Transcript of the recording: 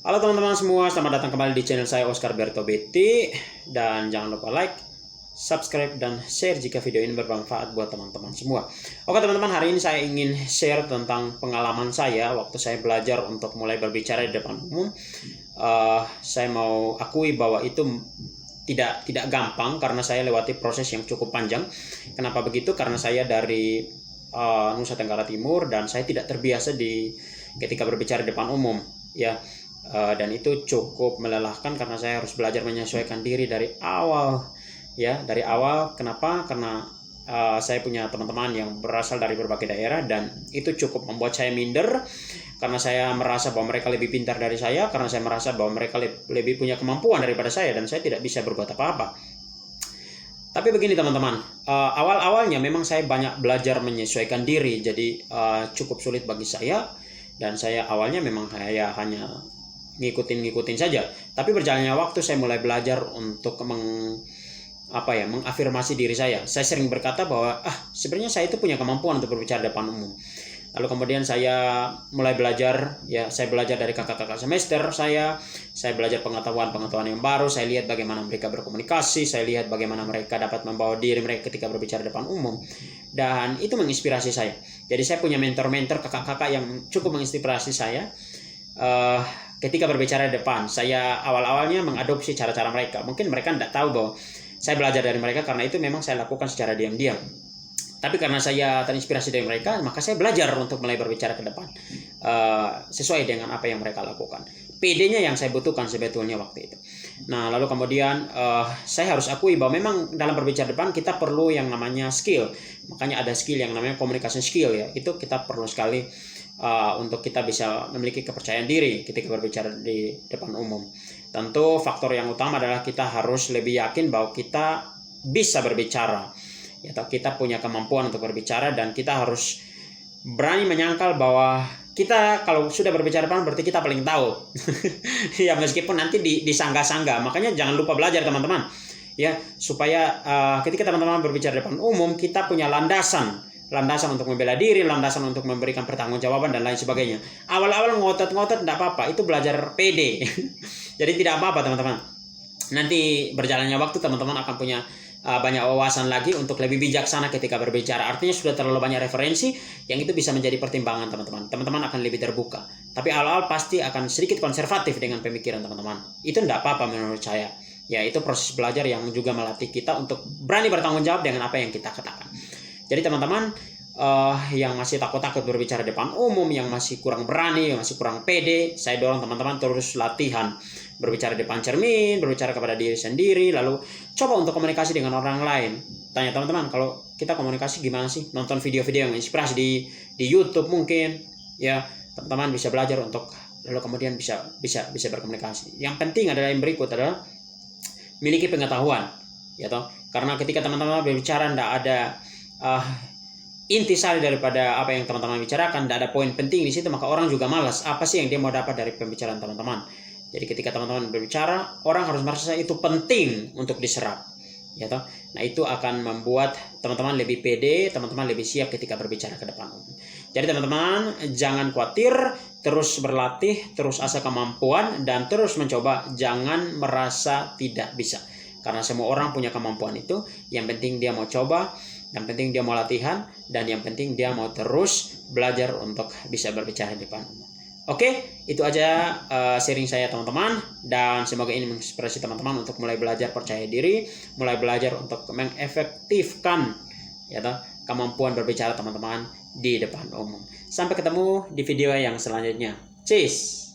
Halo teman-teman semua, selamat datang kembali di channel saya Oscar Bertobeti. Dan jangan lupa like, subscribe, dan share jika video ini bermanfaat buat teman-teman semua. Oke teman-teman, hari ini saya ingin share tentang pengalaman saya waktu saya belajar untuk mulai berbicara di depan umum. Saya mau akui bahwa itu tidak gampang karena saya lewati proses yang cukup panjang. Kenapa begitu? Karena saya dari Nusa Tenggara Timur dan saya tidak terbiasa ketika berbicara di depan umum, ya. Dan itu cukup melelahkan karena saya harus belajar menyesuaikan diri dari awal, ya, dari awal. Kenapa? Karena saya punya teman-teman yang berasal dari berbagai daerah dan itu cukup membuat saya minder karena saya merasa bahwa mereka lebih pintar dari saya, karena saya merasa bahwa mereka lebih punya kemampuan daripada saya dan saya tidak bisa berbuat apa-apa. Tapi begini teman-teman, awal-awalnya memang saya banyak belajar menyesuaikan diri, jadi cukup sulit bagi saya. Dan saya awalnya memang hanya ngikutin saja. Tapi berjalannya waktu saya mulai belajar untuk mengafirmasi diri saya. Saya sering berkata bahwa sebenarnya saya itu punya kemampuan untuk berbicara di depan umum. Lalu kemudian saya mulai belajar, ya, saya belajar dari kakak-kakak semester saya belajar pengetahuan yang baru, saya lihat bagaimana mereka berkomunikasi, saya lihat bagaimana mereka dapat membawa diri mereka ketika berbicara di depan umum. Dan itu menginspirasi saya. Jadi saya punya mentor-mentor kakak-kakak yang cukup menginspirasi saya. Ketika berbicara di depan, saya awal-awalnya mengadopsi cara-cara mereka. Mungkin mereka tidak tahu bahwa saya belajar dari mereka karena itu memang saya lakukan secara diam-diam. Tapi karena saya terinspirasi dari mereka, maka saya belajar untuk mulai berbicara ke depan sesuai dengan apa yang mereka lakukan. PD-nya yang saya butuhkan sebetulnya waktu itu. Nah, lalu kemudian saya harus akui bahwa memang dalam berbicara depan kita perlu yang namanya skill. Makanya ada skill yang namanya communication skill, ya. Itu kita perlu sekali untuk kita bisa memiliki kepercayaan diri ketika berbicara di depan umum. Tentu faktor yang utama adalah kita harus lebih yakin bahwa kita bisa berbicara, ya, kita punya kemampuan untuk berbicara, dan kita harus berani menyangkal bahwa kita kalau sudah berbicara depan berarti kita paling tahu. Ya, meskipun nanti disangga-sangga. Makanya jangan lupa belajar teman-teman, ya, supaya ketika teman-teman berbicara depan umum kita punya landasan untuk membela diri, landasan untuk memberikan pertanggungjawaban dan lain sebagainya. Awal-awal ngotot-ngotot tidak apa-apa, itu belajar PD. Jadi tidak apa-apa teman-teman. Nanti berjalannya waktu teman-teman akan punya banyak wawasan lagi untuk lebih bijaksana ketika berbicara. Artinya sudah terlalu banyak referensi yang itu bisa menjadi pertimbangan teman-teman. Teman-teman akan lebih terbuka. Tapi awal-awal pasti akan sedikit konservatif dengan pemikiran teman-teman. Itu tidak apa-apa menurut saya. Ya, itu proses belajar yang juga melatih kita untuk berani bertanggung jawab dengan apa yang kita katakan. Jadi teman-teman yang masih takut-takut berbicara depan umum, yang masih kurang berani, yang masih kurang pede, saya dorong teman-teman terus latihan berbicara depan cermin, berbicara kepada diri sendiri, lalu coba untuk komunikasi dengan orang lain. Tanya teman-teman, kalau kita komunikasi gimana sih? Nonton video-video yang inspirasi di YouTube mungkin, ya, teman-teman bisa belajar untuk lalu kemudian bisa berkomunikasi. Yang penting adalah yang berikut adalah miliki pengetahuan, ya toh. Karena ketika teman-teman berbicara tidak ada intisari daripada apa yang teman-teman bicarakan, tidak ada poin penting di situ, maka orang juga malas. Apa sih yang dia mau dapat dari pembicaraan teman-teman? Jadi ketika teman-teman berbicara, orang harus merasa itu penting untuk diserap, ya toh. Nah, itu akan membuat teman-teman lebih pede, teman-teman lebih siap ketika berbicara ke depan. Jadi teman-teman jangan khawatir, terus berlatih, terus asah kemampuan, dan terus mencoba. Jangan merasa tidak bisa, karena semua orang punya kemampuan itu. Yang penting dia mau coba, yang penting dia mau latihan, dan yang penting dia mau terus belajar untuk bisa berbicara di depan. Oke, itu aja sharing saya teman-teman, dan semoga ini menginspirasi teman-teman untuk mulai belajar percaya diri, mulai belajar untuk mengefektifkan, ya toh, kemampuan berbicara teman-teman di depan umum. Sampai ketemu di video yang selanjutnya. Cheers.